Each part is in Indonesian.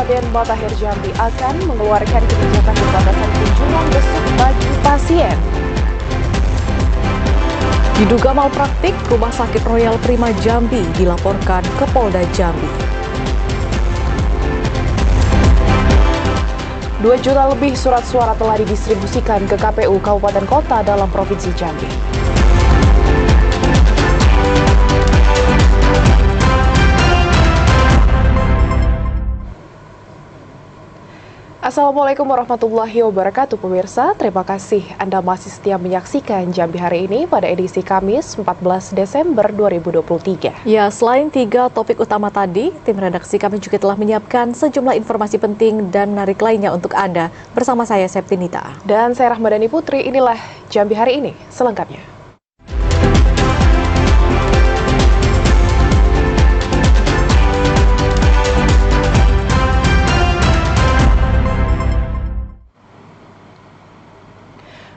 Raden Matahir Jambi akan mengeluarkan kebijakan pembatasan kunjungan besuk bagi pasien. Diduga malpraktik, Rumah Sakit Royal Prima Jambi dilaporkan ke Polda Jambi. 2 juta lebih surat suara telah didistribusikan ke KPU Kabupaten Kota dalam Provinsi Jambi. Assalamualaikum warahmatullahi wabarakatuh pemirsa, terima kasih Anda masih setia menyaksikan Jambi Hari Ini pada edisi Kamis 14 Desember 2023. Ya, selain 3 topik utama tadi, tim redaksi kami juga telah menyiapkan sejumlah informasi penting dan menarik lainnya untuk Anda. Bersama saya Septinita. Dan saya Rahmadani Putri, inilah Jambi Hari Ini selengkapnya.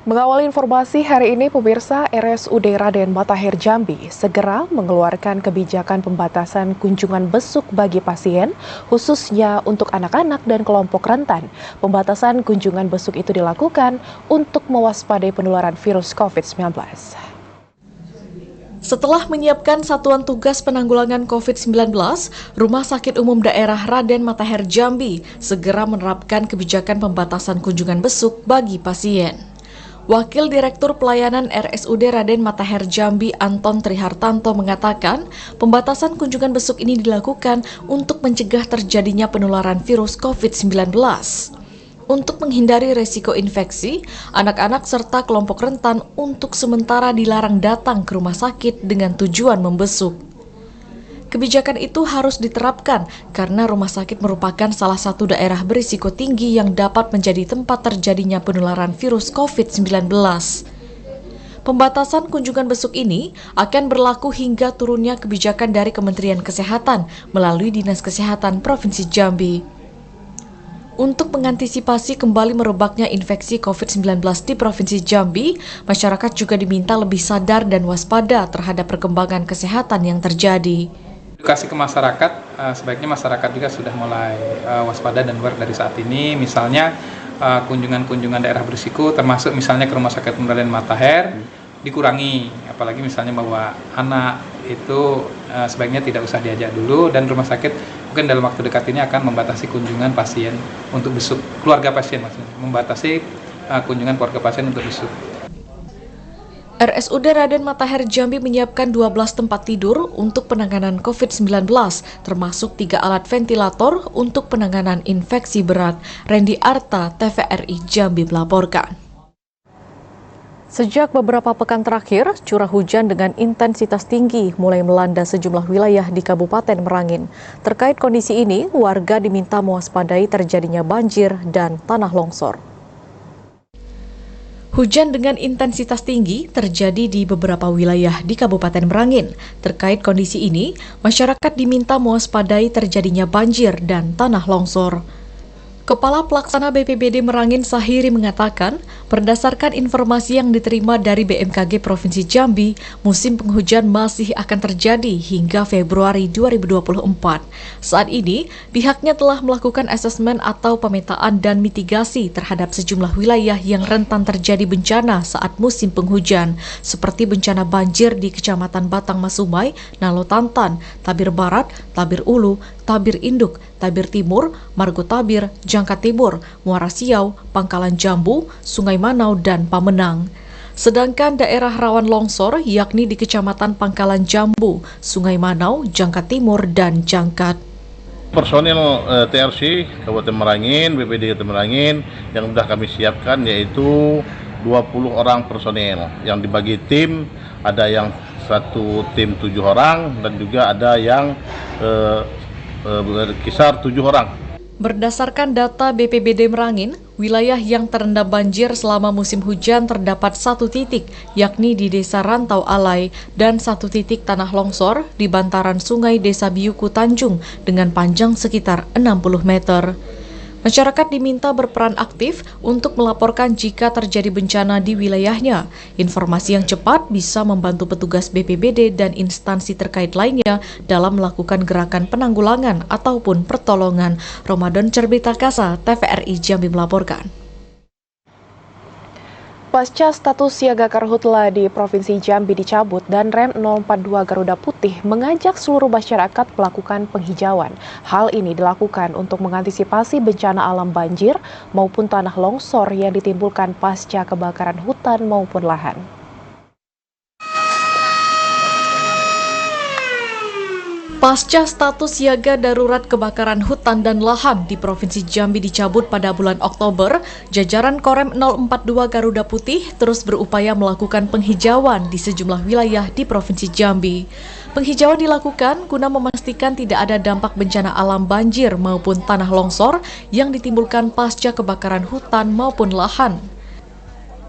Mengawali informasi hari ini, pemirsa, RSUD Raden Matahir Jambi segera mengeluarkan kebijakan pembatasan kunjungan besuk bagi pasien, khususnya untuk anak-anak dan kelompok rentan. Pembatasan kunjungan besuk itu dilakukan untuk mewaspadai penularan virus COVID-19. Setelah menyiapkan Satuan Tugas Penanggulangan COVID-19, Rumah Sakit Umum Daerah Raden Matahir Jambi segera menerapkan kebijakan pembatasan kunjungan besuk bagi pasien. Wakil Direktur Pelayanan RSUD Raden Matahir Jambi Anton Trihartanto mengatakan, pembatasan kunjungan besuk ini dilakukan untuk mencegah terjadinya penularan virus COVID-19. Untuk menghindari resiko infeksi, anak-anak serta kelompok rentan untuk sementara dilarang datang ke rumah sakit dengan tujuan membesuk. Kebijakan itu harus diterapkan karena rumah sakit merupakan salah satu daerah berisiko tinggi yang dapat menjadi tempat terjadinya penularan virus COVID-19. Pembatasan kunjungan besuk ini akan berlaku hingga turunnya kebijakan dari Kementerian Kesehatan melalui Dinas Kesehatan Provinsi Jambi. Untuk mengantisipasi kembali merebaknya infeksi COVID-19 di Provinsi Jambi, masyarakat juga diminta lebih sadar dan waspada terhadap perkembangan kesehatan yang terjadi. Edukasi ke masyarakat, sebaiknya masyarakat juga sudah mulai waspada dan aware dari saat ini. Misalnya kunjungan-kunjungan daerah berisiko, termasuk misalnya ke Rumah Sakit Raden Matahir, dikurangi. Apalagi misalnya bawa anak, itu sebaiknya tidak usah diajak dulu. Dan rumah sakit mungkin dalam waktu dekat ini akan membatasi kunjungan pasien untuk besuk, keluarga pasien maksudnya, membatasi kunjungan keluarga pasien untuk besuk. RSUD Raden Matahir Jambi menyiapkan 12 tempat tidur untuk penanganan COVID-19, termasuk 3 alat ventilator untuk penanganan infeksi berat. Randy Arta, TVRI Jambi melaporkan. Sejak beberapa pekan terakhir, curah hujan dengan intensitas tinggi mulai melanda sejumlah wilayah di Kabupaten Merangin. Terkait kondisi ini, warga diminta mewaspadai terjadinya banjir dan tanah longsor. Hujan dengan intensitas tinggi terjadi di beberapa wilayah di Kabupaten Merangin. Terkait kondisi ini, masyarakat diminta mewaspadai terjadinya banjir dan tanah longsor. Kepala Pelaksana BPBD Merangin Sahiri mengatakan, berdasarkan informasi yang diterima dari BMKG Provinsi Jambi, musim penghujan masih akan terjadi hingga Februari 2024. Saat ini, pihaknya telah melakukan asesmen atau pemetaan dan mitigasi terhadap sejumlah wilayah yang rentan terjadi bencana saat musim penghujan, seperti bencana banjir di Kecamatan Batang Masumai, Nalotantan, Tabir Barat, Tabir Ulu, Tabir Induk, Tabir Timur, Margo Tabir, Jangkat Timur, Muara Siau, Pangkalan Jambu, Sungai Manau, dan Pamenang. Sedangkan daerah rawan longsor yakni di Kecamatan Pangkalan Jambu, Sungai Manau, Jangkat Timur, dan Jangkat. Personil TRC Kabupaten Merangin, BPD Kabupaten Merangin yang sudah kami siapkan yaitu 20 orang personil yang dibagi tim, ada yang satu tim 7 orang dan juga ada yang berkisar 7 orang. Berdasarkan data BPBD Merangin, wilayah yang terendam banjir selama musim hujan terdapat 1 titik, yakni di Desa Rantau Alai, dan 1 titik tanah longsor di bantaran sungai Desa Biuku Tanjung dengan panjang sekitar 60 meter. Masyarakat diminta berperan aktif untuk melaporkan jika terjadi bencana di wilayahnya. Informasi yang cepat bisa membantu petugas BPBD dan instansi terkait lainnya dalam melakukan gerakan penanggulangan ataupun pertolongan. Ramadan Cerbita Kasa, TVRI Jambi melaporkan. Pasca status siaga karhutla di Provinsi Jambi dicabut dan Rem 042 Garuda Putih mengajak seluruh masyarakat melakukan penghijauan. Hal ini dilakukan untuk mengantisipasi bencana alam banjir maupun tanah longsor yang ditimbulkan pasca kebakaran hutan maupun lahan. Pasca status siaga darurat kebakaran hutan dan lahan di Provinsi Jambi dicabut pada bulan Oktober, jajaran Korem 042 Garuda Putih terus berupaya melakukan penghijauan di sejumlah wilayah di Provinsi Jambi. Penghijauan dilakukan guna memastikan tidak ada dampak bencana alam banjir maupun tanah longsor yang ditimbulkan pasca kebakaran hutan maupun lahan.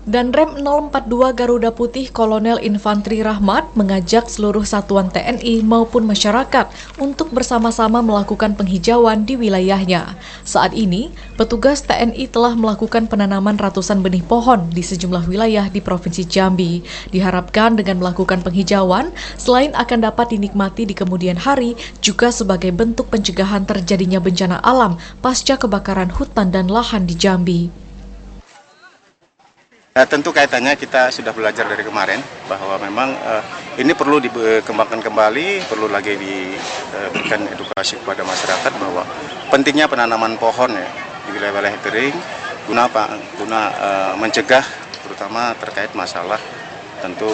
Dan Rem 042 Garuda Putih Kolonel Infantri Rahmat mengajak seluruh satuan TNI maupun masyarakat untuk bersama-sama melakukan penghijauan di wilayahnya. Saat ini, petugas TNI telah melakukan penanaman ratusan benih pohon di sejumlah wilayah di Provinsi Jambi. Diharapkan dengan melakukan penghijauan, selain akan dapat dinikmati di kemudian hari, juga sebagai bentuk pencegahan terjadinya bencana alam pasca kebakaran hutan dan lahan di Jambi. Tentu kaitannya kita sudah belajar dari kemarin bahwa memang ini perlu dikembangkan kembali, perlu lagi diberikan edukasi kepada masyarakat bahwa pentingnya penanaman pohon ya di wilayah-wilayah kering guna apa? Guna mencegah terutama terkait masalah tentu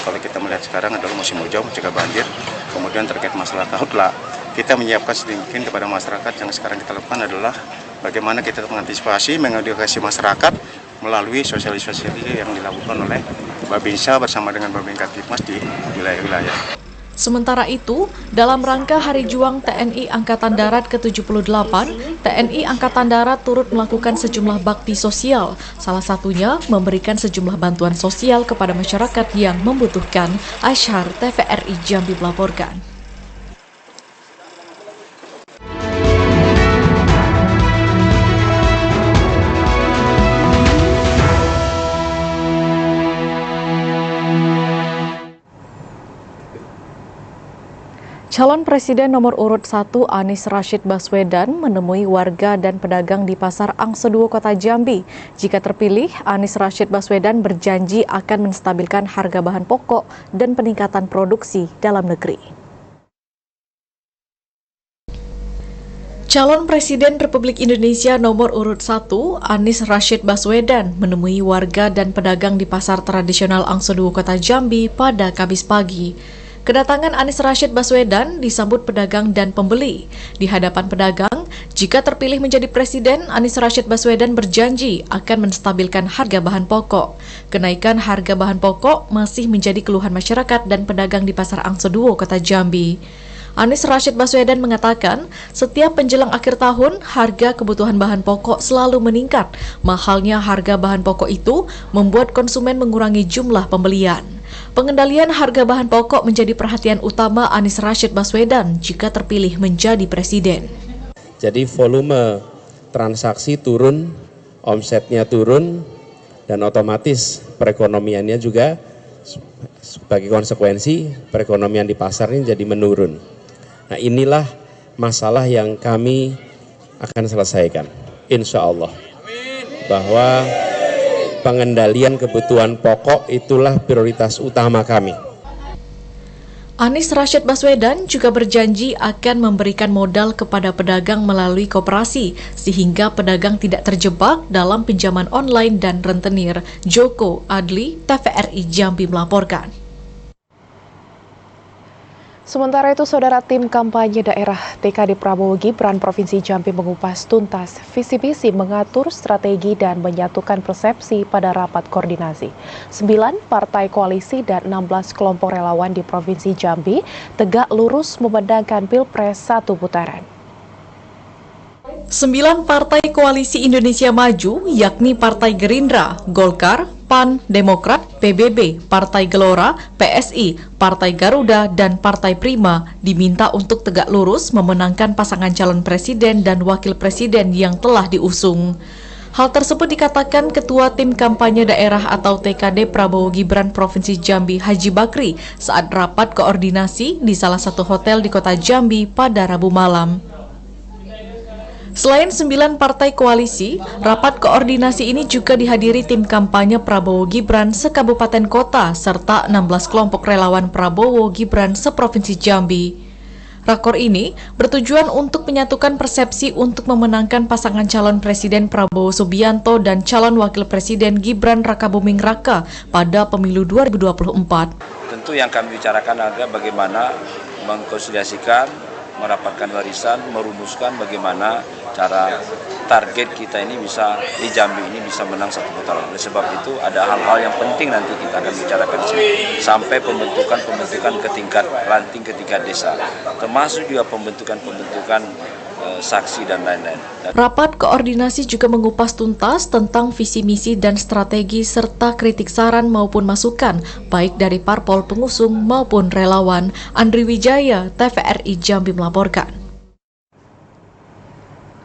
kalau kita melihat sekarang adalah musim hujan mencegah banjir, kemudian terkait masalah karhutla kita menyiapkan sedikit kepada masyarakat. Yang sekarang kita lakukan adalah bagaimana kita mengantisipasi, mengedukasi masyarakat melalui sosialisasi yang dilakukan oleh Babinsa bersama dengan Babin Kaptipmas di wilayah-wilayah. Sementara itu, dalam rangka Hari Juang TNI Angkatan Darat ke-78, TNI Angkatan Darat turut melakukan sejumlah bakti sosial, salah satunya memberikan sejumlah bantuan sosial kepada masyarakat yang membutuhkan. Ashar, TVRI Jambi melaporkan. Calon Presiden nomor urut 1 Anies Rashid Baswedan menemui warga dan pedagang di Pasar Angseduo Kota Jambi. Jika terpilih, Anies Rashid Baswedan berjanji akan menstabilkan harga bahan pokok dan peningkatan produksi dalam negeri. Calon Presiden Republik Indonesia nomor urut 1 Anies Rashid Baswedan menemui warga dan pedagang di Pasar Tradisional Angseduo Kota Jambi pada Kamis pagi. Kedatangan Anies Rashid Baswedan disambut pedagang dan pembeli. Di hadapan pedagang, jika terpilih menjadi presiden, Anies Rashid Baswedan berjanji akan menstabilkan harga bahan pokok. Kenaikan harga bahan pokok masih menjadi keluhan masyarakat dan pedagang di Pasar Angseduo Kota Jambi. Anies Rashid Baswedan mengatakan, setiap menjelang akhir tahun, harga kebutuhan bahan pokok selalu meningkat. Mahalnya harga bahan pokok itu membuat konsumen mengurangi jumlah pembelian. Pengendalian harga bahan pokok menjadi perhatian utama Anies Rashid Baswedan jika terpilih menjadi presiden. Jadi volume transaksi turun, omsetnya turun, dan otomatis perekonomiannya juga sebagai konsekuensi perekonomian di pasar ini jadi menurun. Nah, inilah masalah yang kami akan selesaikan, insya Allah. Bahwa pengendalian kebutuhan pokok itulah prioritas utama kami. Anies Rashid Baswedan juga berjanji akan memberikan modal kepada pedagang melalui koperasi, sehingga pedagang tidak terjebak dalam pinjaman online dan rentenir. Joko Adli, TVRI Jambi melaporkan. Sementara itu, Saudara, tim kampanye daerah TKD Prabowo Gibran Provinsi Jambi mengupas tuntas visi-misi mengatur strategi dan menyatukan persepsi pada rapat koordinasi. 9 partai koalisi dan 16 kelompok relawan di Provinsi Jambi tegak lurus memandangkan Pilpres satu putaran. 9 partai koalisi Indonesia Maju, yakni Partai Gerindra, Golkar, PAN, Demokrat, PBB, Partai Gelora, PSI, Partai Garuda, dan Partai Prima diminta untuk tegak lurus memenangkan pasangan calon presiden dan wakil presiden yang telah diusung. Hal tersebut dikatakan Ketua Tim Kampanye Daerah atau TKD Prabowo Gibran Provinsi Jambi Haji Bakri saat rapat koordinasi di salah satu hotel di kota Jambi pada Rabu malam. Selain 9 partai koalisi, rapat koordinasi ini juga dihadiri tim kampanye Prabowo Gibran se-kabupaten kota serta 16 kelompok relawan Prabowo Gibran se-provinsi Jambi. Rakor ini bertujuan untuk menyatukan persepsi untuk memenangkan pasangan calon Presiden Prabowo Subianto dan calon Wakil Presiden Gibran Rakabuming Raka pada pemilu 2024. Tentu yang kami bicarakan adalah bagaimana mengkonsolidasikan, merapatkan barisan, merumuskan bagaimana cara target kita ini bisa di Jambi ini bisa menang satu putaran. Oleh sebab itu ada hal-hal yang penting nanti kita akan bicarakan di sini sampai pembentukan ke tingkat ranting, ke tingkat desa, termasuk juga pembentukan saksi dan lain-lain. Rapat koordinasi juga mengupas tuntas tentang visi misi dan strategi serta kritik saran maupun masukan baik dari parpol pengusung maupun relawan. Andri Wijaya, TVRI Jambi melaporkan.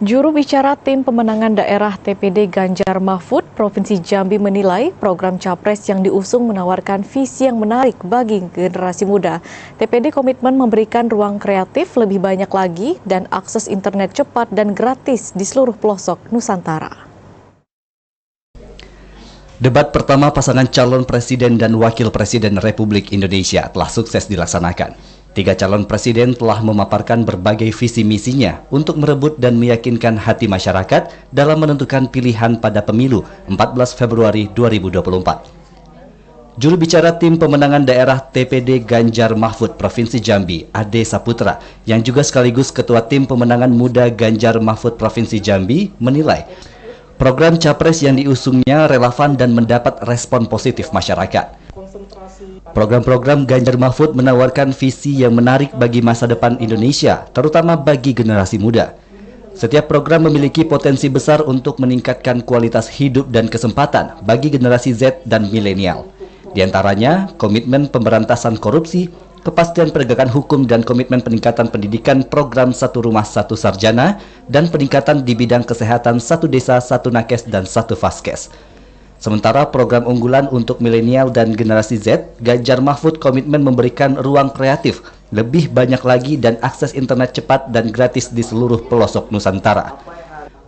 Juru bicara Tim Pemenangan Daerah TPD Ganjar Mahfud Provinsi Jambi menilai program Capres yang diusung menawarkan visi yang menarik bagi generasi muda. TPD komitmen memberikan ruang kreatif lebih banyak lagi dan akses internet cepat dan gratis di seluruh pelosok Nusantara. Debat pertama pasangan calon presiden dan wakil presiden Republik Indonesia telah sukses dilaksanakan. 3 calon presiden telah memaparkan berbagai visi misinya untuk merebut dan meyakinkan hati masyarakat dalam menentukan pilihan pada pemilu 14 Februari 2024. Juru bicara Tim Pemenangan Daerah TPD Ganjar Mahfud Provinsi Jambi, Ade Saputra, yang juga sekaligus Ketua Tim Pemenangan Muda Ganjar Mahfud Provinsi Jambi, menilai program Capres yang diusungnya relevan dan mendapat respon positif masyarakat. Program-program Ganjar Mahfud menawarkan visi yang menarik bagi masa depan Indonesia, terutama bagi generasi muda. Setiap program memiliki potensi besar untuk meningkatkan kualitas hidup dan kesempatan bagi generasi Z dan milenial. Di antaranya, komitmen pemberantasan korupsi, kepastian penegakan hukum dan komitmen peningkatan pendidikan program 1 Rumah 1 Sarjana, dan peningkatan di bidang kesehatan 1 Desa 1 Nakes dan 1 Faskes. Sementara program unggulan untuk milenial dan generasi Z, Ganjar Mahfud komitmen memberikan ruang kreatif lebih banyak lagi dan akses internet cepat dan gratis di seluruh pelosok Nusantara.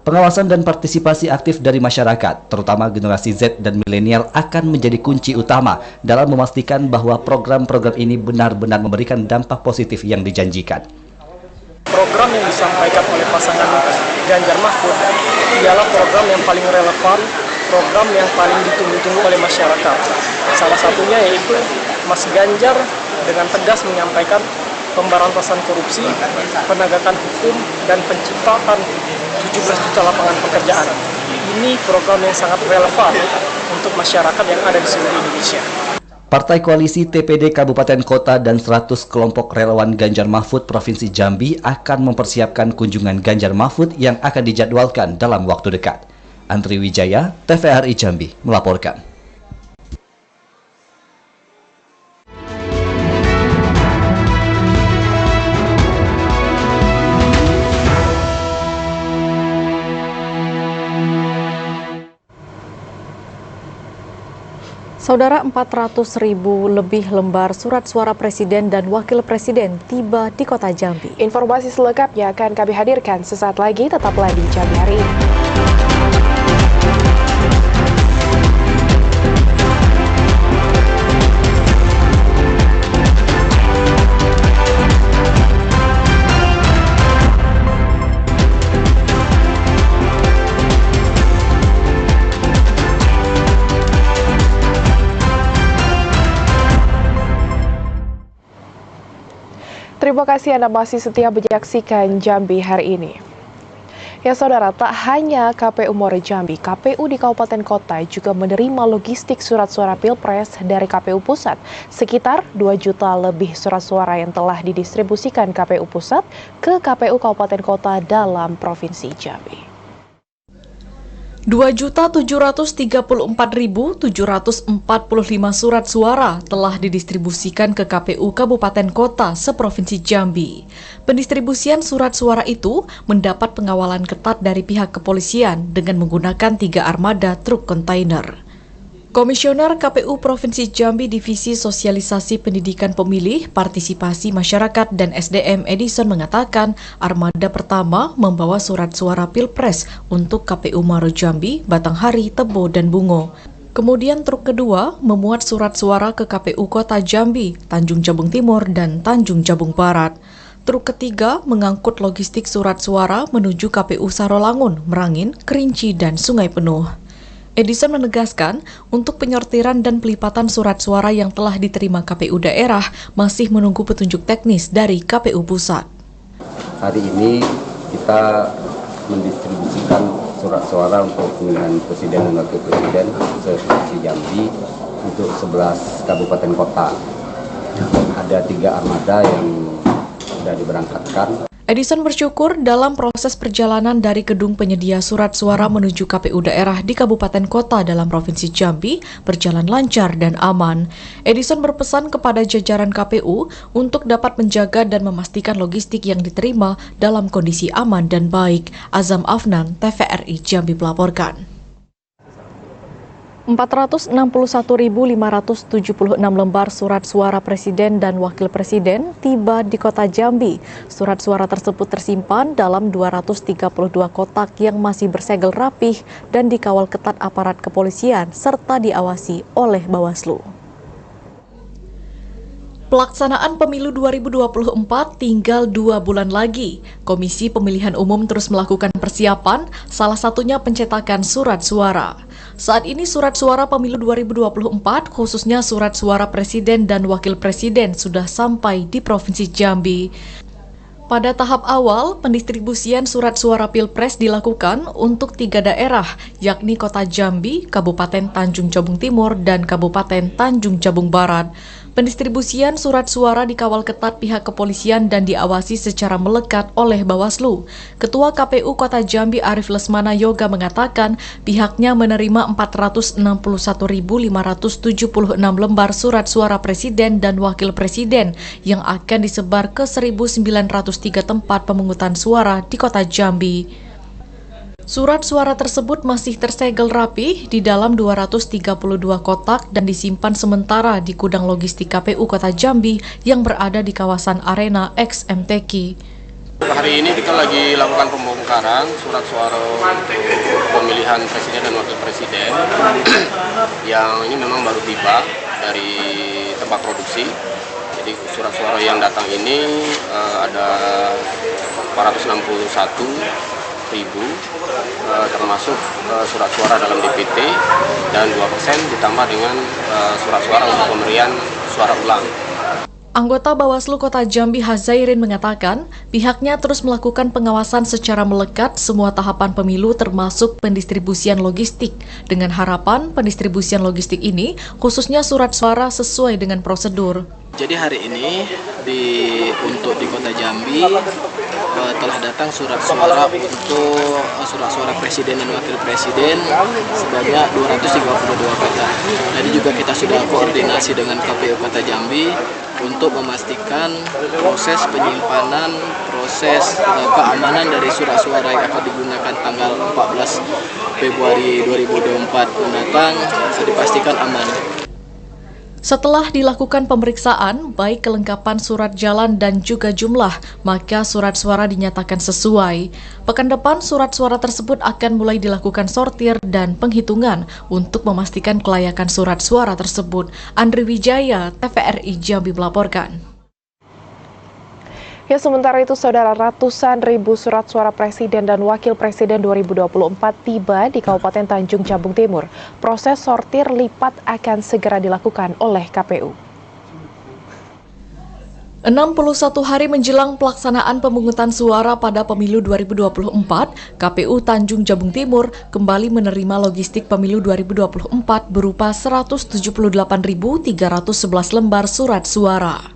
Pengawasan dan partisipasi aktif dari masyarakat, terutama generasi Z dan milenial, akan menjadi kunci utama dalam memastikan bahwa program-program ini benar-benar memberikan dampak positif yang dijanjikan. Program yang disampaikan oleh pasangan Ganjar Mahfud ialah program yang paling relevan, program yang paling ditunggu-tunggu oleh masyarakat. Salah satunya yaitu Mas Ganjar dengan tegas menyampaikan pemberantasan korupsi, penegakan hukum, dan penciptaan 17 juta lapangan pekerjaan. Ini program yang sangat relevan untuk masyarakat yang ada di seluruh Indonesia. Partai Koalisi TPD Kabupaten Kota dan 100 kelompok relawan Ganjar Mahfud Provinsi Jambi akan mempersiapkan kunjungan Ganjar Mahfud yang akan dijadwalkan dalam waktu dekat. Andri Wijaya, TVRI Jambi, melaporkan. Saudara, 400.000 lebih lembar surat suara presiden dan wakil presiden tiba di kota Jambi. Informasi selengkapnya akan kami hadirkan sesaat lagi, tetaplah di Jambi Hari Ini. Terima kasih Anda masih setia menyaksikan Jambi Hari Ini. Ya saudara, tak hanya KPU Muara Jambi, KPU di Kabupaten Kota juga menerima logistik surat suara Pilpres dari KPU Pusat. Sekitar 2 juta lebih surat suara yang telah didistribusikan KPU Pusat ke KPU Kabupaten Kota dalam Provinsi Jambi. 2.734.745 surat suara telah didistribusikan ke KPU Kabupaten Kota seprovinsi Jambi. Pendistribusian surat suara itu mendapat pengawalan ketat dari pihak kepolisian dengan menggunakan 3 armada truk kontainer. Komisioner KPU Provinsi Jambi Divisi Sosialisasi Pendidikan Pemilih, Partisipasi Masyarakat dan SDM Edison mengatakan armada pertama membawa surat suara Pilpres untuk KPU Maro Jambi, Batanghari, Tebo, dan Bungo. Kemudian truk kedua memuat surat suara ke KPU Kota Jambi, Tanjung Jabung Timur, dan Tanjung Jabung Barat. Truk ketiga mengangkut logistik surat suara menuju KPU Sarolangun, Merangin, Kerinci, dan Sungai Penuh. Edison menegaskan, untuk penyortiran dan pelipatan surat suara yang telah diterima KPU daerah masih menunggu petunjuk teknis dari KPU pusat. Hari ini kita mendistribusikan surat suara untuk pemilihan presiden dan wakil presiden se-Provinsi Jambi untuk 11 kabupaten kota. Ada 3 armada yang sudah diberangkatkan. Edison bersyukur dalam proses perjalanan dari gedung penyedia surat suara menuju KPU daerah di Kabupaten Kota dalam Provinsi Jambi berjalan lancar dan aman. Edison berpesan kepada jajaran KPU untuk dapat menjaga dan memastikan logistik yang diterima dalam kondisi aman dan baik. Azam Afnan, TVRI Jambi melaporkan. 461.576 lembar surat suara Presiden dan Wakil Presiden tiba di Kota Jambi. Surat suara tersebut tersimpan dalam 232 kotak yang masih bersegel rapih dan dikawal ketat aparat kepolisian serta diawasi oleh Bawaslu. Pelaksanaan pemilu 2024 tinggal 2 bulan lagi. Komisi Pemilihan Umum terus melakukan persiapan, salah satunya pencetakan surat suara. Saat ini surat suara pemilu 2024, khususnya surat suara Presiden dan Wakil Presiden, sudah sampai di Provinsi Jambi. Pada tahap awal, pendistribusian surat suara Pilpres dilakukan untuk 3 daerah, yakni Kota Jambi, Kabupaten Tanjung Jabung Timur, dan Kabupaten Tanjung Jabung Barat. Pendistribusian surat suara dikawal ketat pihak kepolisian dan diawasi secara melekat oleh Bawaslu. Ketua KPU Kota Jambi Arif Lesmana Yoga mengatakan pihaknya menerima 461.576 lembar surat suara Presiden dan Wakil Presiden yang akan disebar ke 1.903 tempat pemungutan suara di Kota Jambi. Surat suara tersebut masih tersegel rapi di dalam 232 kotak dan disimpan sementara di gudang logistik KPU Kota Jambi yang berada di kawasan Arena X MTQ. Hari ini kita lagi lakukan pembongkaran surat suara untuk pemilihan Presiden dan Wakil Presiden yang ini memang baru tiba dari tempat produksi. Jadi surat suara yang datang ini ada 461.000 termasuk surat suara dalam DPT dan 2% ditambah dengan surat suara untuk pemberian suara ulang. Anggota Bawaslu Kota Jambi Hazairin mengatakan pihaknya terus melakukan pengawasan secara melekat semua tahapan pemilu termasuk pendistribusian logistik dengan harapan pendistribusian logistik ini khususnya surat suara sesuai dengan prosedur. Jadi hari ini untuk di Kota Jambi telah datang surat suara untuk surat suara Presiden dan Wakil Presiden sebanyak 232 kotak. Tadi juga kita sudah koordinasi dengan KPU Kota Jambi untuk memastikan proses penyimpanan, proses keamanan dari surat suara yang akan digunakan tanggal 14 Februari 2024 mendatang bisa dipastikan aman. Setelah dilakukan pemeriksaan, baik kelengkapan surat jalan dan juga jumlah, maka surat suara dinyatakan sesuai. Pekan depan, surat suara tersebut akan mulai dilakukan sortir dan penghitungan untuk memastikan kelayakan surat suara tersebut. Andri Wijaya, TVRI Jambi melaporkan. Ya, sementara itu, saudara, ratusan ribu surat suara Presiden dan Wakil Presiden 2024 tiba di Kabupaten Tanjung Jabung Timur. Proses sortir lipat akan segera dilakukan oleh KPU. 61 hari menjelang pelaksanaan pemungutan suara pada pemilu 2024, KPU Tanjung Jabung Timur kembali menerima logistik pemilu 2024 berupa 178.311 lembar surat suara.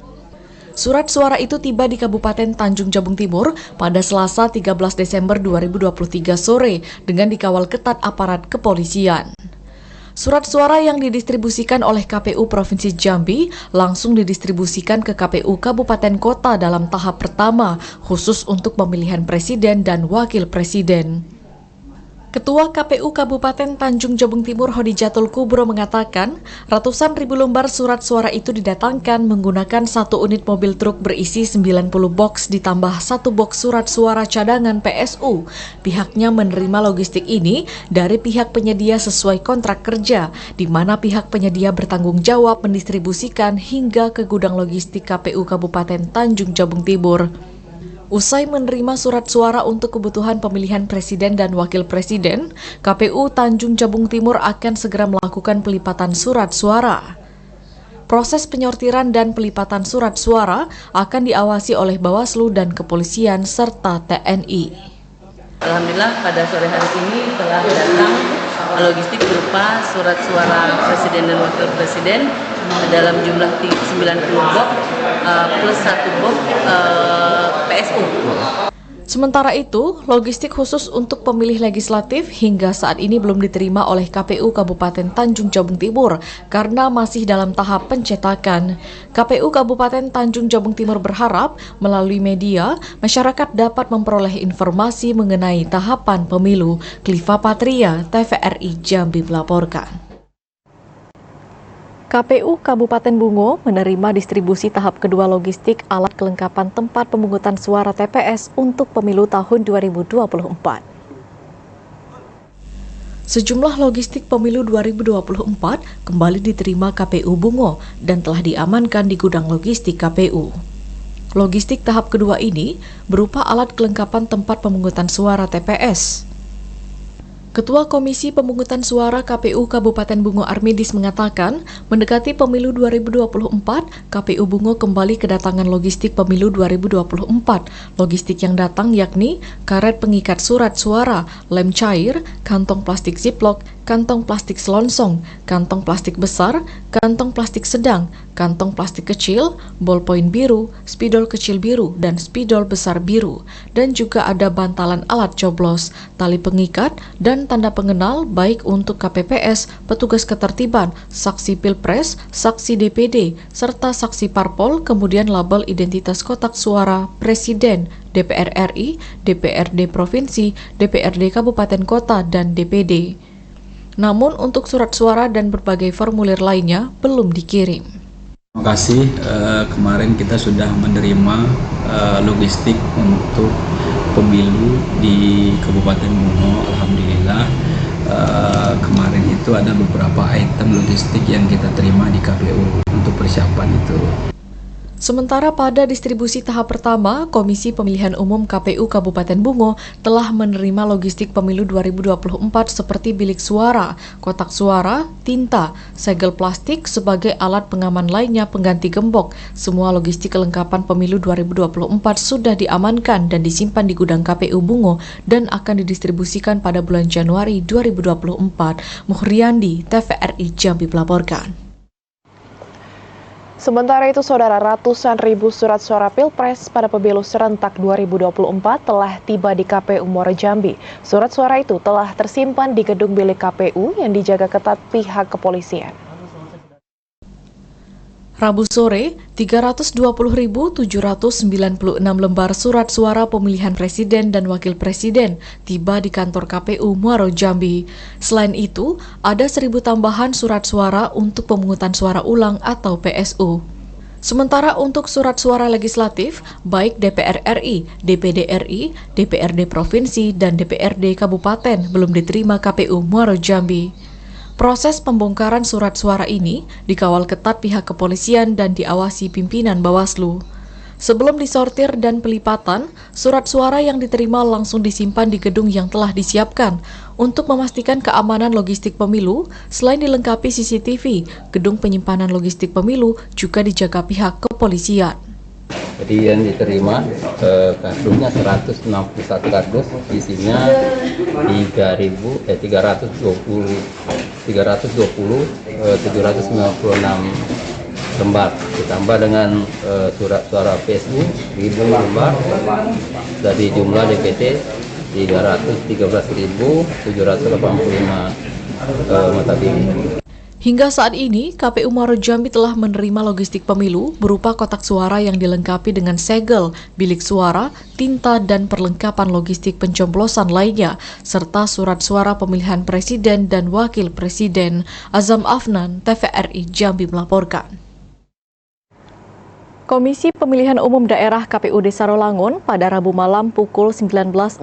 Surat suara itu tiba di Kabupaten Tanjung Jabung Timur pada Selasa 13 Desember 2023 sore dengan dikawal ketat aparat kepolisian. Surat suara yang didistribusikan oleh KPU Provinsi Jambi langsung didistribusikan ke KPU Kabupaten Kota dalam tahap pertama, khusus untuk pemilihan presiden dan wakil presiden. Ketua KPU Kabupaten Tanjung Jabung Timur Hodijatul Kubro mengatakan, ratusan ribu lembar surat suara itu didatangkan menggunakan 1 unit mobil truk berisi 90 box ditambah 1 box surat suara cadangan PSU. Pihaknya menerima logistik ini dari pihak penyedia sesuai kontrak kerja, di mana pihak penyedia bertanggung jawab mendistribusikan hingga ke gudang logistik KPU Kabupaten Tanjung Jabung Timur. Usai menerima surat suara untuk kebutuhan pemilihan presiden dan wakil presiden, KPU Tanjung Jabung Timur akan segera melakukan pelipatan surat suara. Proses penyortiran dan pelipatan surat suara akan diawasi oleh Bawaslu dan Kepolisian serta TNI. Alhamdulillah pada sore hari ini telah datang logistik berupa surat suara presiden dan wakil presiden dalam jumlah 90 box plus 1 box PSU. Sementara itu, logistik khusus untuk pemilih legislatif hingga saat ini belum diterima oleh KPU Kabupaten Tanjung Jabung Timur karena masih dalam tahap pencetakan. KPU Kabupaten Tanjung Jabung Timur berharap melalui media, masyarakat dapat memperoleh informasi mengenai tahapan pemilu. Kliva Patria, TVRI Jambi melaporkan. KPU Kabupaten Bungo menerima distribusi tahap kedua logistik alat kelengkapan tempat pemungutan suara TPS untuk pemilu tahun 2024. Sejumlah logistik pemilu 2024 kembali diterima KPU Bungo dan telah diamankan di gudang logistik KPU. Logistik tahap kedua ini berupa alat kelengkapan tempat pemungutan suara TPS. Ketua Komisi Pemungutan Suara KPU Kabupaten Bungo Armidis mengatakan, mendekati pemilu 2024, KPU Bungo kembali kedatangan logistik pemilu 2024. Logistik yang datang yakni karet pengikat surat suara, lem cair, kantong plastik ziplock, kantong plastik selongsong, kantong plastik besar, kantong plastik sedang, kantong plastik kecil, ballpoint biru, spidol kecil biru, dan spidol besar biru. Dan juga ada bantalan alat coblos, tali pengikat, dan tanda pengenal baik untuk KPPS, petugas ketertiban, saksi pilpres, saksi DPD, serta saksi parpol, kemudian label identitas kotak suara, presiden, DPR RI, DPRD Provinsi, DPRD Kabupaten Kota, dan DPD. Namun untuk surat suara dan berbagai formulir lainnya belum dikirim. Terima kasih, kemarin kita sudah menerima logistik untuk pemilu di Kabupaten Bungo. Alhamdulillah kemarin itu ada beberapa item logistik yang kita terima di KPU untuk persiapan itu. Sementara pada distribusi tahap pertama, Komisi Pemilihan Umum KPU Kabupaten Bungo telah menerima logistik pemilu 2024 seperti bilik suara, kotak suara, tinta, segel plastik sebagai alat pengaman lainnya pengganti gembok. Semua logistik kelengkapan pemilu 2024 sudah diamankan dan disimpan di gudang KPU Bungo dan akan didistribusikan pada bulan Januari 2024. Muhriandi, TVRI Jambi melaporkan. Sementara itu, saudara, ratusan ribu surat suara Pilpres pada pemilu serentak 2024 telah tiba di KPU Muaro Jambi. Surat suara itu telah tersimpan di gedung bilik KPU yang dijaga ketat pihak kepolisian. Rabu sore, 320.796 lembar surat suara pemilihan presiden dan wakil presiden tiba di kantor KPU Muaro Jambi. Selain itu, ada 1.000 tambahan surat suara untuk pemungutan suara ulang atau PSU. Sementara untuk surat suara legislatif, baik DPR RI, DPD RI, DPRD Provinsi, dan DPRD Kabupaten belum diterima KPU Muaro Jambi. Proses pembongkaran surat suara ini dikawal ketat pihak kepolisian dan diawasi pimpinan Bawaslu. Sebelum disortir dan pelipatan, surat suara yang diterima langsung disimpan di gedung yang telah disiapkan. Untuk memastikan keamanan logistik pemilu, selain dilengkapi CCTV, gedung penyimpanan logistik pemilu juga dijaga pihak kepolisian. Jadi yang diterima kardusnya 161 kardus, isinya 320 796 lembar, ditambah dengan surat suara PSU 1.000 lembar, dari jumlah DPT 313.785 mata pilih. Hingga saat ini, KPU Muaro Jambi telah menerima logistik pemilu berupa kotak suara yang dilengkapi dengan segel, bilik suara, tinta, dan perlengkapan logistik pencoblosan lainnya, serta surat suara pemilihan presiden dan wakil presiden. Azam Afnan, TVRI Jambi melaporkan. Komisi Pemilihan Umum Daerah KPUD Sarolangun pada Rabu malam pukul 19.45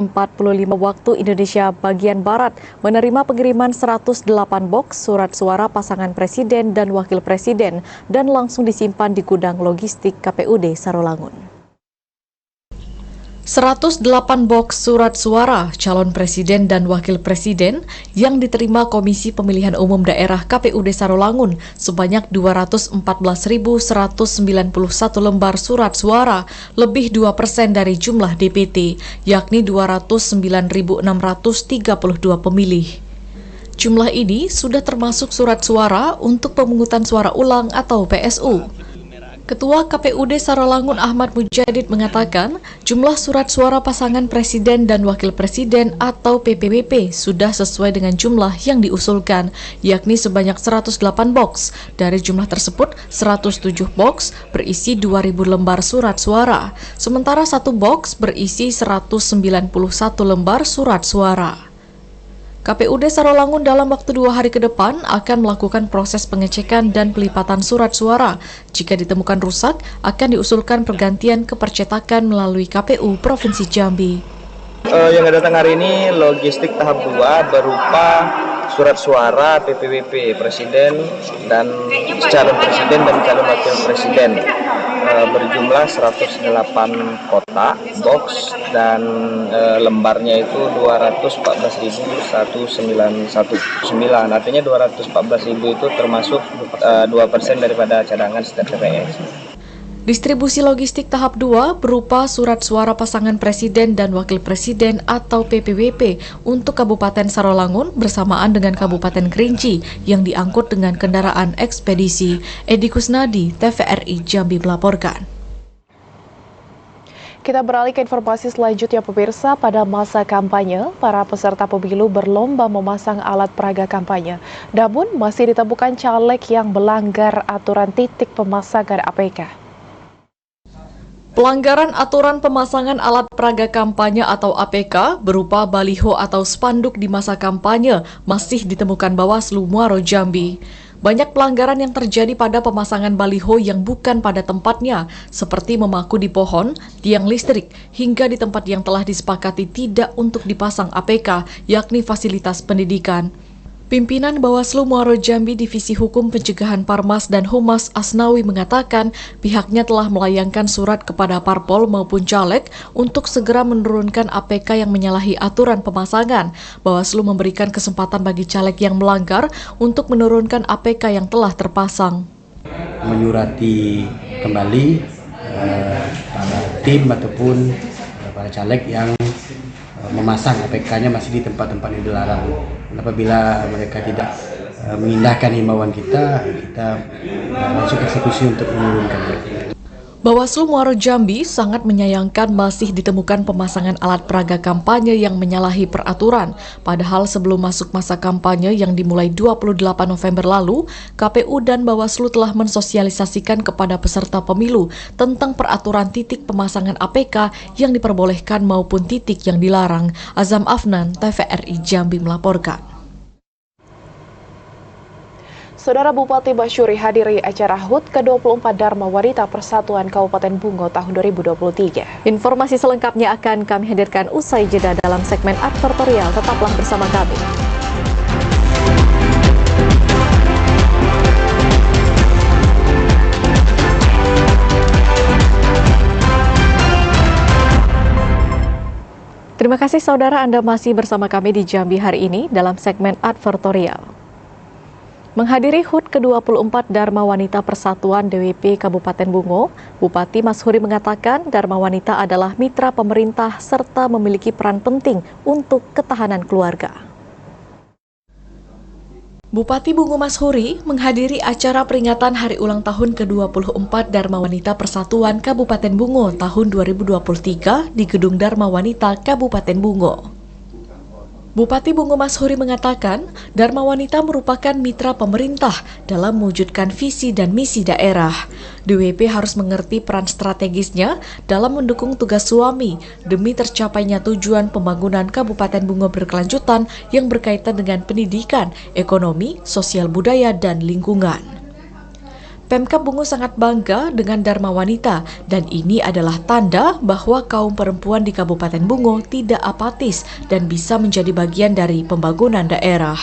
waktu Indonesia bagian Barat menerima pengiriman 108 box surat suara pasangan presiden dan wakil presiden dan langsung disimpan di gudang logistik KPUD Sarolangun. 108 box surat suara calon presiden dan wakil presiden yang diterima Komisi Pemilihan Umum Daerah KPUD Sarolangun sebanyak 214.191 lembar surat suara, lebih 2% dari jumlah DPT, yakni 209.632 pemilih. Jumlah ini sudah termasuk surat suara untuk pemungutan suara ulang atau PSU. Ketua KPUD Sarolangun Ahmad Mujadid mengatakan jumlah surat suara pasangan presiden dan wakil presiden atau PPWP sudah sesuai dengan jumlah yang diusulkan, yakni sebanyak 108 box. Dari jumlah tersebut, 107 box berisi 2.000 lembar surat suara, sementara 1 box berisi 191 lembar surat suara. KPUD Sarolangun dalam waktu 2 hari ke depan akan melakukan proses pengecekan dan pelipatan surat suara. Jika ditemukan rusak, akan diusulkan pergantian ke percetakan melalui KPU Provinsi Jambi. Yang datang hari ini logistik tahap 2 berupa surat suara PPWP presiden dan calon presiden dan calon wakil presiden berjumlah 108 kotak box dan lembarnya itu 214.191. Artinya 214.000 itu termasuk 2% daripada cadangan setiap TPS. Distribusi logistik tahap 2 berupa surat suara pasangan presiden dan wakil presiden atau PPWP untuk Kabupaten Sarolangun bersamaan dengan Kabupaten Kerinci yang diangkut dengan kendaraan ekspedisi. Edi Kusnadi, TVRI Jambi melaporkan. Kita beralih ke informasi selanjutnya pemirsa. Pada masa kampanye, para peserta pemilu berlomba memasang alat peraga kampanye. Namun masih ditemukan caleg yang melanggar aturan titik pemasangan APK. Pelanggaran aturan pemasangan alat peraga kampanye atau APK berupa baliho atau spanduk di masa kampanye masih ditemukan Bawaslu Muaro Jambi. Banyak pelanggaran yang terjadi pada pemasangan baliho yang bukan pada tempatnya, seperti memaku di pohon, tiang listrik, hingga di tempat yang telah disepakati tidak untuk dipasang APK, yakni fasilitas pendidikan. Pimpinan Bawaslu Muaro Jambi Divisi Hukum Pencegahan Parmas dan Humas Asnawi mengatakan pihaknya telah melayangkan surat kepada parpol maupun caleg untuk segera menurunkan APK yang menyalahi aturan pemasangan. Bawaslu memberikan kesempatan bagi caleg yang melanggar untuk menurunkan APK yang telah terpasang. Menyurati kembali para tim ataupun para caleg yang memasang APK-nya masih di tempat-tempat yang dilarang. Apabila mereka tidak mengindahkan himbauan kita langsung eksekusi untuk menurunkan mereka. Bawaslu Muaro Jambi sangat menyayangkan masih ditemukan pemasangan alat peraga kampanye yang menyalahi peraturan. Padahal sebelum masuk masa kampanye yang dimulai 28 November lalu, KPU dan Bawaslu telah mensosialisasikan kepada peserta pemilu tentang peraturan titik pemasangan APK yang diperbolehkan maupun titik yang dilarang. Azam Afnan, TVRI Jambi melaporkan. Saudara Bupati Basyuri hadiri acara HUT ke-24 Dharma Wanita Persatuan Kabupaten Bungo tahun 2023. Informasi selengkapnya akan kami hadirkan usai jeda dalam segmen advertorial. Tetaplah bersama kami. Terima kasih saudara, Anda masih bersama kami di Jambi hari ini dalam segmen advertorial. Menghadiri HUT ke-24 Dharma Wanita Persatuan DWP Kabupaten Bungo, Bupati Mashuri mengatakan Dharma Wanita adalah mitra pemerintah serta memiliki peran penting untuk ketahanan keluarga. Bupati Bungo Mashuri menghadiri acara peringatan Hari Ulang Tahun ke-24 Dharma Wanita Persatuan Kabupaten Bungo tahun 2023 di Gedung Dharma Wanita Kabupaten Bungo. Bupati Bungo Mashuri mengatakan, Dharma Wanita merupakan mitra pemerintah dalam mewujudkan visi dan misi daerah. DWP harus mengerti peran strategisnya dalam mendukung tugas suami demi tercapainya tujuan pembangunan Kabupaten Bungo berkelanjutan yang berkaitan dengan pendidikan, ekonomi, sosial budaya, dan lingkungan. Pemkab Bungo sangat bangga dengan Dharma Wanita dan ini adalah tanda bahwa kaum perempuan di Kabupaten Bungo tidak apatis dan bisa menjadi bagian dari pembangunan daerah.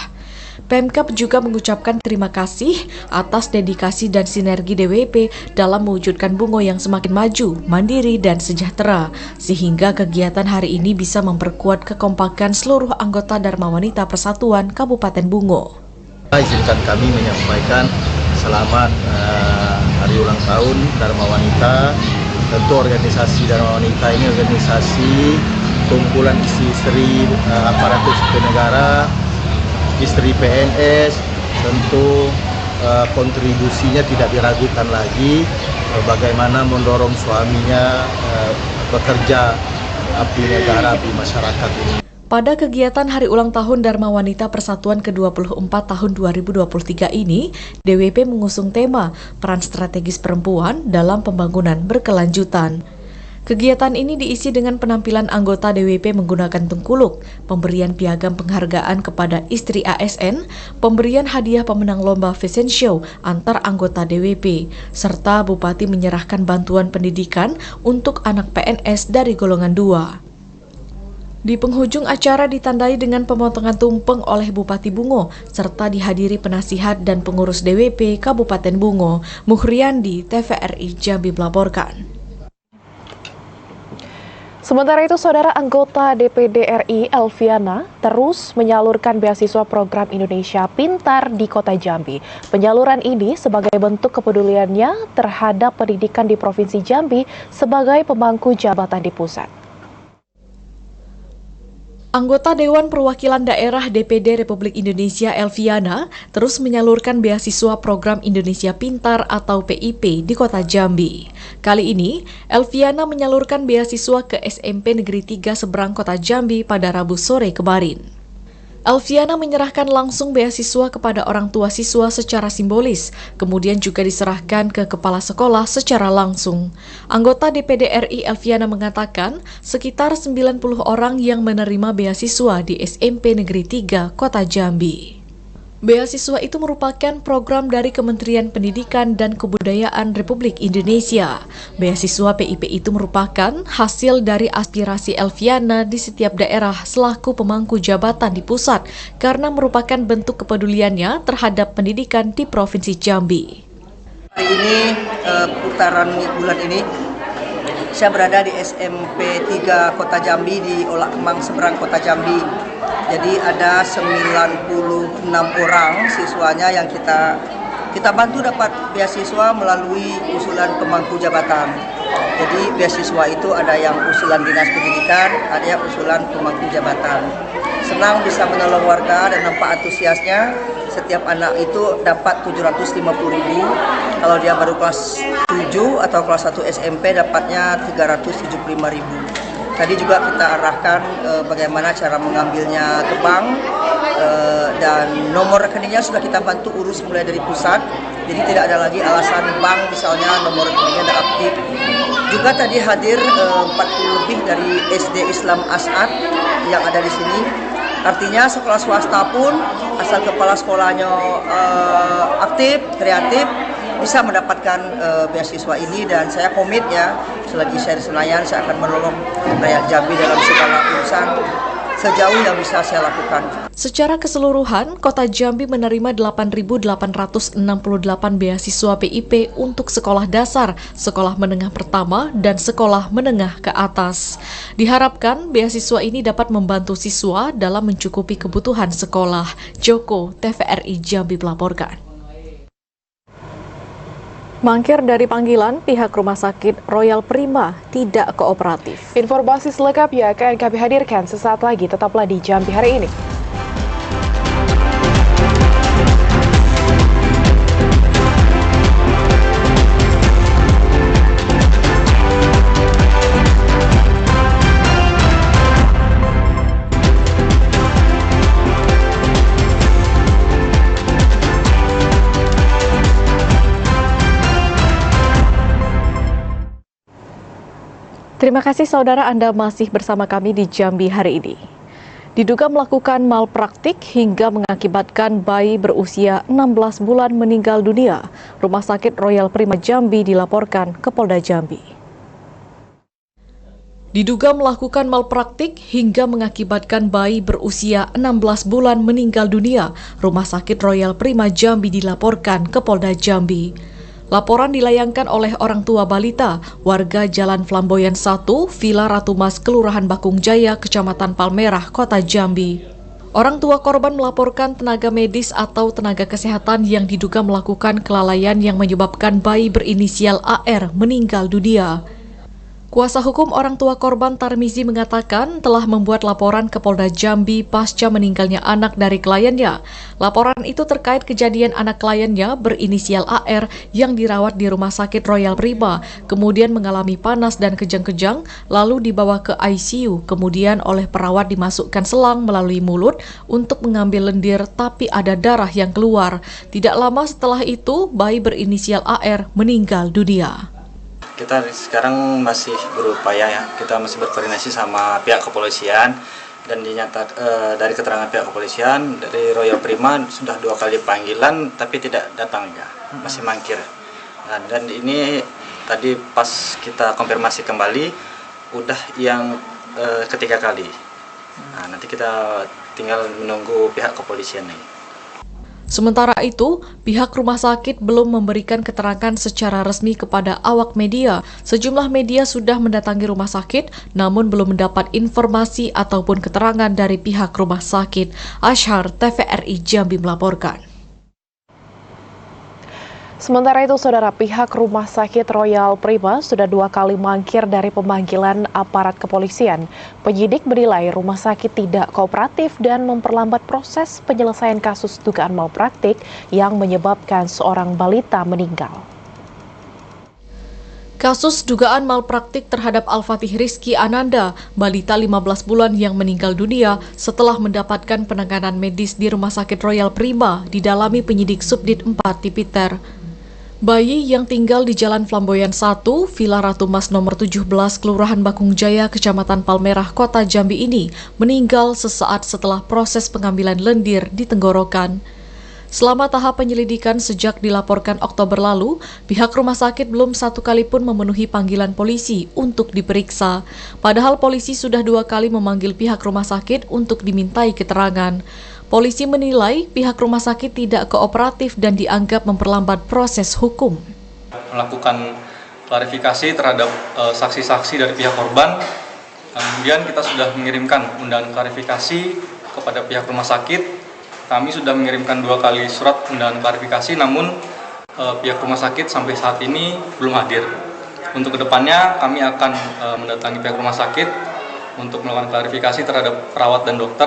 Pemkab juga mengucapkan terima kasih atas dedikasi dan sinergi DWP dalam mewujudkan Bungo yang semakin maju, mandiri, dan sejahtera, sehingga kegiatan hari ini bisa memperkuat kekompakan seluruh anggota Dharma Wanita Persatuan Kabupaten Bungo. Izinkan kami menyampaikan selamat Hari Ulang Tahun Dharma Wanita. Tentu organisasi Dharma Wanita ini organisasi kumpulan istri-istri aparatur sipil negara, istri PNS. Tentu kontribusinya tidak diragukan lagi, bagaimana mendorong suaminya bekerja abdi negara di masyarakat ini. Pada kegiatan Hari Ulang Tahun Dharma Wanita Persatuan ke-24 tahun 2023 ini, DWP mengusung tema peran strategis perempuan dalam pembangunan berkelanjutan. Kegiatan ini diisi dengan penampilan anggota DWP menggunakan tengkuluk, pemberian piagam penghargaan kepada istri ASN, pemberian hadiah pemenang lomba fashion show antar anggota DWP, serta Bupati menyerahkan bantuan pendidikan untuk anak PNS dari golongan 2. Di penghujung acara ditandai dengan pemotongan tumpeng oleh Bupati Bungo, serta dihadiri penasihat dan pengurus DWP Kabupaten Bungo. Muhriandi, TVRI Jambi melaporkan. Sementara itu, saudara anggota DPD RI Elviana terus menyalurkan beasiswa program Indonesia Pintar di Kota Jambi. Penyaluran ini sebagai bentuk kepeduliannya terhadap pendidikan di Provinsi Jambi sebagai pemangku jabatan di pusat. Anggota Dewan Perwakilan Daerah DPD Republik Indonesia Elviana terus menyalurkan beasiswa program Indonesia Pintar atau PIP di Kota Jambi. Kali ini, Elviana menyalurkan beasiswa ke SMP Negeri 3 seberang Kota Jambi pada Rabu sore kemarin. Elviana menyerahkan langsung beasiswa kepada orang tua siswa secara simbolis, kemudian juga diserahkan ke kepala sekolah secara langsung. Anggota DPD RI Elviana mengatakan sekitar 90 orang yang menerima beasiswa di SMP Negeri 3 Kota Jambi. Beasiswa itu merupakan program dari Kementerian Pendidikan dan Kebudayaan Republik Indonesia. Beasiswa PIP itu merupakan hasil dari aspirasi Elviana di setiap daerah selaku pemangku jabatan di pusat karena merupakan bentuk kepeduliannya terhadap pendidikan di Provinsi Jambi. Hari ini, putaran bulan ini, saya berada di SMP 3 Kota Jambi di Olak Kemang seberang Kota Jambi. Jadi ada 96 orang siswanya yang kita bantu dapat beasiswa melalui usulan pemangku jabatan. Jadi beasiswa itu ada yang usulan Dinas Pendidikan, ada yang usulan pemangku jabatan. Senang bisa menolong warga dan nampak antusiasnya. Setiap anak itu dapat 750.000. Kalau dia baru kelas 7 atau kelas 1 SMP dapatnya 375.000. Tadi juga kita arahkan bagaimana cara mengambilnya ke bank dan nomor rekeningnya sudah kita bantu urus mulai dari pusat. Jadi tidak ada lagi alasan bank misalnya nomor rekeningnya tidak aktif. Juga tadi hadir 40 lebih dari SD Islam As'ad yang ada di sini. Artinya sekolah swasta pun asal kepala sekolahnya aktif, kreatif, bisa mendapatkan beasiswa ini dan saya komit ya, selagi saya di Senayan saya akan menolong rakyat Jambi dalam segala urusan sejauh yang bisa saya lakukan. Secara keseluruhan, Kota Jambi menerima 8.868 beasiswa PIP untuk sekolah dasar, sekolah menengah pertama, dan sekolah menengah ke atas. Diharapkan beasiswa ini dapat membantu siswa dalam mencukupi kebutuhan sekolah. Joko, TVRI Jambi melaporkan. Mangkir dari panggilan, pihak Rumah Sakit Royal Prima tidak kooperatif. Informasi selengkapnya akan kami hadirkan sesaat lagi, tetaplah di Jambi hari ini. Terima kasih saudara, Anda masih bersama kami di Jambi hari ini. Diduga melakukan malpraktik hingga mengakibatkan bayi berusia 16 bulan meninggal dunia, Rumah Sakit Royal Prima Jambi dilaporkan ke Polda Jambi. Diduga melakukan malpraktik hingga mengakibatkan bayi berusia 16 bulan meninggal dunia, Rumah Sakit Royal Prima Jambi dilaporkan ke Polda Jambi. Laporan dilayangkan oleh orang tua balita, warga Jalan Flamboyan 1, Villa Ratu Mas, Kelurahan Bakung Jaya, Kecamatan Palmerah, Kota Jambi. Orang tua korban melaporkan tenaga medis atau tenaga kesehatan yang diduga melakukan kelalaian yang menyebabkan bayi berinisial AR meninggal dunia. Kuasa hukum orang tua korban Tarmizi mengatakan telah membuat laporan ke Polda Jambi pasca meninggalnya anak dari kliennya. Laporan itu terkait kejadian anak kliennya berinisial AR yang dirawat di Rumah Sakit Royal Prima, kemudian mengalami panas dan kejang-kejang, lalu dibawa ke ICU, kemudian oleh perawat dimasukkan selang melalui mulut untuk mengambil lendir, tapi ada darah yang keluar. Tidak lama setelah itu, bayi berinisial AR meninggal dunia. Kita sekarang masih berupaya ya, kita masih berkoordinasi sama pihak kepolisian dan dari keterangan pihak kepolisian dari Royal Prima sudah 2 kali panggilan tapi tidak datang ya, masih mangkir. Nah, dan ini tadi pas kita konfirmasi kembali udah yang ketiga kali. Nah, nanti kita tinggal menunggu pihak kepolisian nih. Sementara itu, pihak rumah sakit belum memberikan keterangan secara resmi kepada awak media. Sejumlah media sudah mendatangi rumah sakit, namun belum mendapat informasi ataupun keterangan dari pihak rumah sakit. Ashar, TVRI Jambi melaporkan. Sementara itu, saudara, pihak Rumah Sakit Royal Prima sudah 2 kali mangkir dari pemanggilan aparat kepolisian. Penyidik menilai rumah sakit tidak kooperatif dan memperlambat proses penyelesaian kasus dugaan malpraktik yang menyebabkan seorang balita meninggal. Kasus dugaan malpraktik terhadap Al-Fatih Rizky Ananda, balita 15 bulan yang meninggal dunia setelah mendapatkan penanganan medis di Rumah Sakit Royal Prima, didalami penyidik Subdit 4 Tipiter. Bayi yang tinggal di Jalan Flamboyan 1, Villa Ratu Mas nomor 17, Kelurahan Bakung Jaya, Kecamatan Palmerah, Kota Jambi ini meninggal sesaat setelah proses pengambilan lendir di tenggorokan. Selama tahap penyelidikan sejak dilaporkan Oktober lalu, pihak rumah sakit belum 1 kali pun memenuhi panggilan polisi untuk diperiksa. Padahal polisi sudah 2 kali memanggil pihak rumah sakit untuk dimintai keterangan. Polisi menilai pihak rumah sakit tidak kooperatif dan dianggap memperlambat proses hukum. Melakukan klarifikasi terhadap saksi-saksi dari pihak korban, kemudian kita sudah mengirimkan undangan klarifikasi kepada pihak rumah sakit. Kami sudah mengirimkan 2 kali surat undangan klarifikasi, namun pihak rumah sakit sampai saat ini belum hadir. Untuk kedepannya kami akan mendatangi pihak rumah sakit untuk melakukan klarifikasi terhadap perawat dan dokter,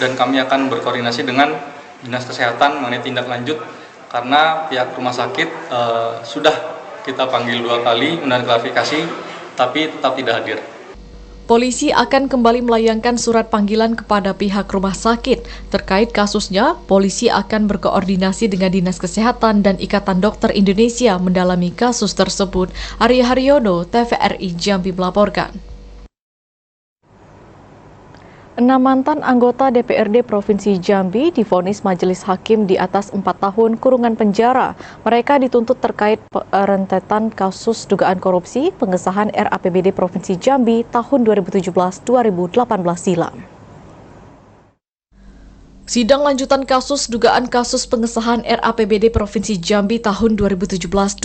dan kami akan berkoordinasi dengan Dinas Kesehatan mengenai tindak lanjut karena pihak rumah sakit sudah kita panggil 2 kali undangan klarifikasi tapi tetap tidak hadir. Polisi akan kembali melayangkan surat panggilan kepada pihak rumah sakit. Terkait kasusnya, polisi akan berkoordinasi dengan Dinas Kesehatan dan Ikatan Dokter Indonesia mendalami kasus tersebut. Arya Haryono, TVRI Jambi melaporkan. 6 mantan anggota DPRD Provinsi Jambi divonis Majelis Hakim di atas 4 tahun kurungan penjara. Mereka dituntut terkait rentetan kasus dugaan korupsi pengesahan RAPBD Provinsi Jambi tahun 2017-2018 silam. Sidang lanjutan kasus dugaan kasus pengesahan RAPBD Provinsi Jambi tahun 2017-2018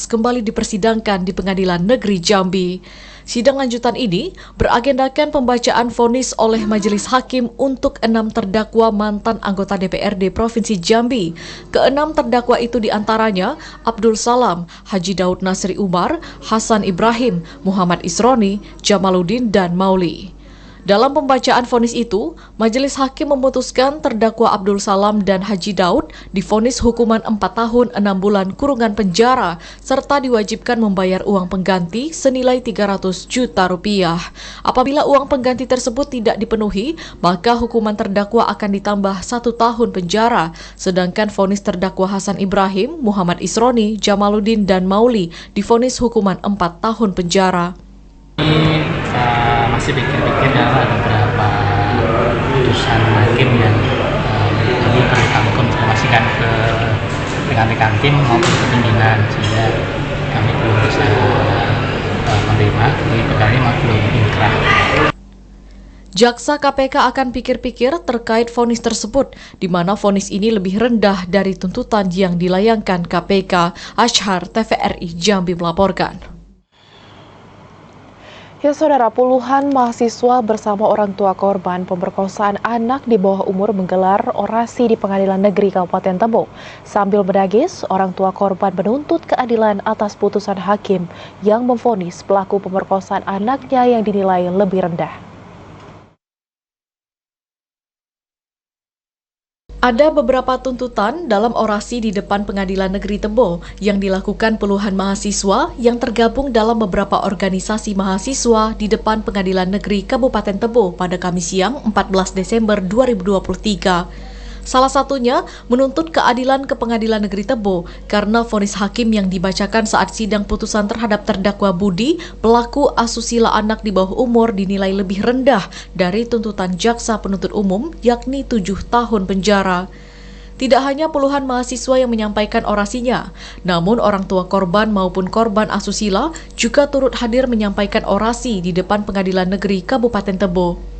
kembali dipersidangkan di Pengadilan Negeri Jambi. Sidang lanjutan ini beragendakan pembacaan vonis oleh Majelis Hakim untuk 6 terdakwa mantan anggota DPRD Provinsi Jambi. Ke-6 terdakwa itu diantaranya Abdul Salam, Haji Daud Nasri Umar, Hasan Ibrahim, Muhammad Isroni, Jamaluddin, dan Mauli. Dalam pembacaan vonis itu, Majelis Hakim memutuskan terdakwa Abdul Salam dan Haji Daud divonis hukuman 4 tahun 6 bulan kurungan penjara serta diwajibkan membayar uang pengganti senilai 300 juta rupiah. Apabila uang pengganti tersebut tidak dipenuhi, maka hukuman terdakwa akan ditambah 1 tahun penjara. Sedangkan vonis terdakwa Hasan Ibrahim, Muhammad Isroni, Jamaluddin, dan Mauli divonis hukuman 4 tahun penjara. Masih pikir-pikir karena ada beberapa putusan hakim yang ini perlu kami konfirmasikan ke rekan-rekan tim maupun ke pimpinan, sehingga kami belum bisa menerima, jadi perkara ini belum inkrah. Jaksa KPK akan pikir-pikir terkait vonis tersebut, di mana vonis ini lebih rendah dari tuntutan yang dilayangkan KPK. Ashar, TVRI Jambi melaporkan. Ya saudara, puluhan mahasiswa bersama orang tua korban pemerkosaan anak di bawah umur menggelar orasi di Pengadilan Negeri Kabupaten Tebo. Sambil menangis, orang tua korban menuntut keadilan atas putusan hakim yang memvonis pelaku pemerkosaan anaknya yang dinilai lebih rendah. Ada beberapa tuntutan dalam orasi di depan Pengadilan Negeri Tebo yang dilakukan puluhan mahasiswa yang tergabung dalam beberapa organisasi mahasiswa di depan Pengadilan Negeri Kabupaten Tebo pada Kamis siang 14 Desember 2023. Salah satunya menuntut keadilan ke Pengadilan Negeri Tebo karena vonis hakim yang dibacakan saat sidang putusan terhadap terdakwa Budi, pelaku asusila anak di bawah umur, dinilai lebih rendah dari tuntutan jaksa penuntut umum, yakni 7 tahun penjara. Tidak hanya puluhan mahasiswa yang menyampaikan orasinya, namun orang tua korban maupun korban asusila juga turut hadir menyampaikan orasi di depan Pengadilan Negeri Kabupaten Tebo.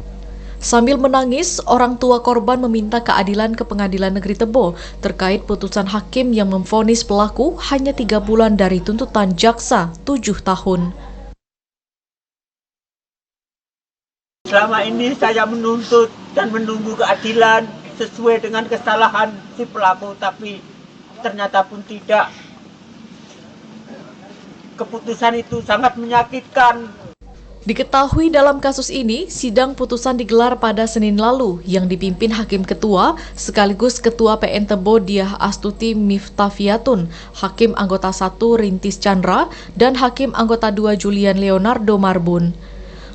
Sambil menangis, orang tua korban meminta keadilan ke Pengadilan Negeri Tebo terkait putusan hakim yang memvonis pelaku hanya 3 bulan dari tuntutan jaksa 7 tahun. Selama ini saya menuntut dan menunggu keadilan sesuai dengan kesalahan si pelaku, tapi ternyata pun tidak. Keputusan itu sangat menyakitkan. Diketahui dalam kasus ini, sidang putusan digelar pada Senin lalu yang dipimpin Hakim Ketua sekaligus Ketua PN Tebo Diah Astuti Miftafiatun, Hakim Anggota 1 Rintis Chandra, dan Hakim Anggota 2 Julian Leonardo Marbun.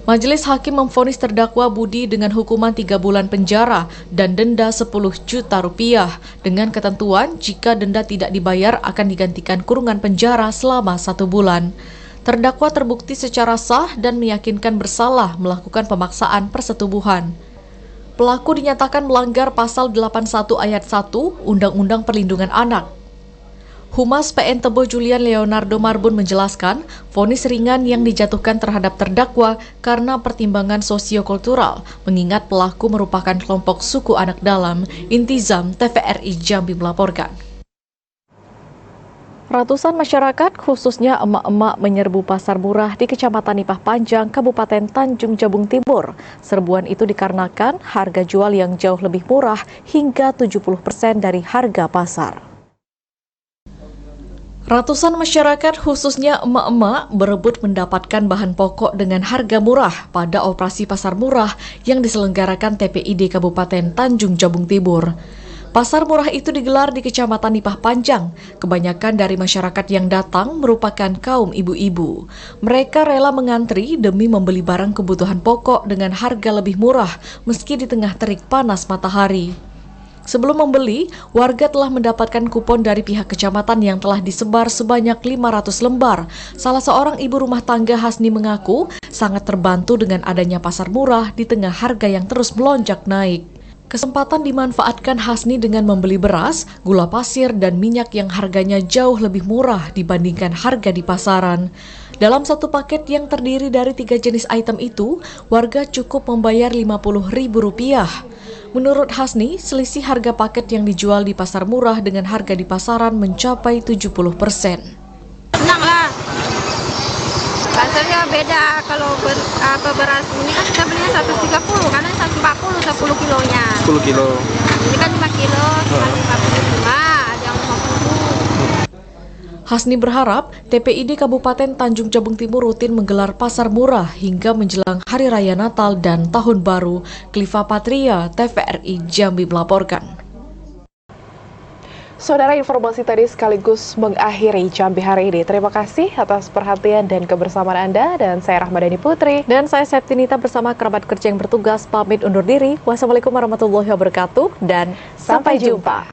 Majelis Hakim memvonis terdakwa Budi dengan hukuman 3 bulan penjara dan denda 10 juta rupiah, dengan ketentuan jika denda tidak dibayar akan digantikan kurungan penjara selama 1 bulan. Terdakwa terbukti secara sah dan meyakinkan bersalah melakukan pemaksaan persetubuhan. Pelaku dinyatakan melanggar pasal 81 ayat 1 Undang-Undang Perlindungan Anak. Humas PN Tebo Julian Leonardo Marbun menjelaskan, vonis ringan yang dijatuhkan terhadap terdakwa karena pertimbangan sosiokultural, mengingat pelaku merupakan kelompok suku anak dalam. Intizam, TVRI Jambi melaporkan. Ratusan masyarakat, khususnya emak-emak, menyerbu pasar murah di Kecamatan Nipah Panjang, Kabupaten Tanjung Jabung Timur. Serbuan itu dikarenakan harga jual yang jauh lebih murah hingga 70% dari harga pasar. Ratusan masyarakat, khususnya emak-emak, berebut mendapatkan bahan pokok dengan harga murah pada operasi pasar murah yang diselenggarakan TPID Kabupaten Tanjung Jabung Timur. Pasar murah itu digelar di Kecamatan Nipah Panjang. Kebanyakan dari masyarakat yang datang merupakan kaum ibu-ibu. Mereka rela mengantri demi membeli barang kebutuhan pokok dengan harga lebih murah meski di tengah terik panas matahari. Sebelum membeli, warga telah mendapatkan kupon dari pihak kecamatan yang telah disebar sebanyak 500 lembar. Salah seorang ibu rumah tangga Hasni mengaku sangat terbantu dengan adanya pasar murah di tengah harga yang terus melonjak naik. Kesempatan dimanfaatkan Hasni dengan membeli beras, gula pasir, dan minyak yang harganya jauh lebih murah dibandingkan harga di pasaran. Dalam satu paket yang terdiri dari 3 jenis item itu, warga cukup membayar Rp50.000. Menurut Hasni, selisih harga paket yang dijual di pasar murah dengan harga di pasaran mencapai 70%. Senang lah. Rasanya beda kalau beras ini kan kita belinya 130, karena 140 10 kilonya. 10 kilo. Ini kan 5 kilo, 145, ada yang 50. Hasni berharap TPID Kabupaten Tanjung Jabung Timur rutin menggelar pasar murah hingga menjelang Hari Raya Natal dan Tahun Baru. Kliva Patria, TVRI Jambi melaporkan. Saudara, informasi tadi sekaligus mengakhiri Jambi hari ini. Terima kasih atas perhatian dan kebersamaan Anda, dan saya Rahmadani Putri. Dan saya Septinita bersama kerabat kerja yang bertugas pamit undur diri. Wassalamualaikum warahmatullahi wabarakatuh dan sampai jumpa.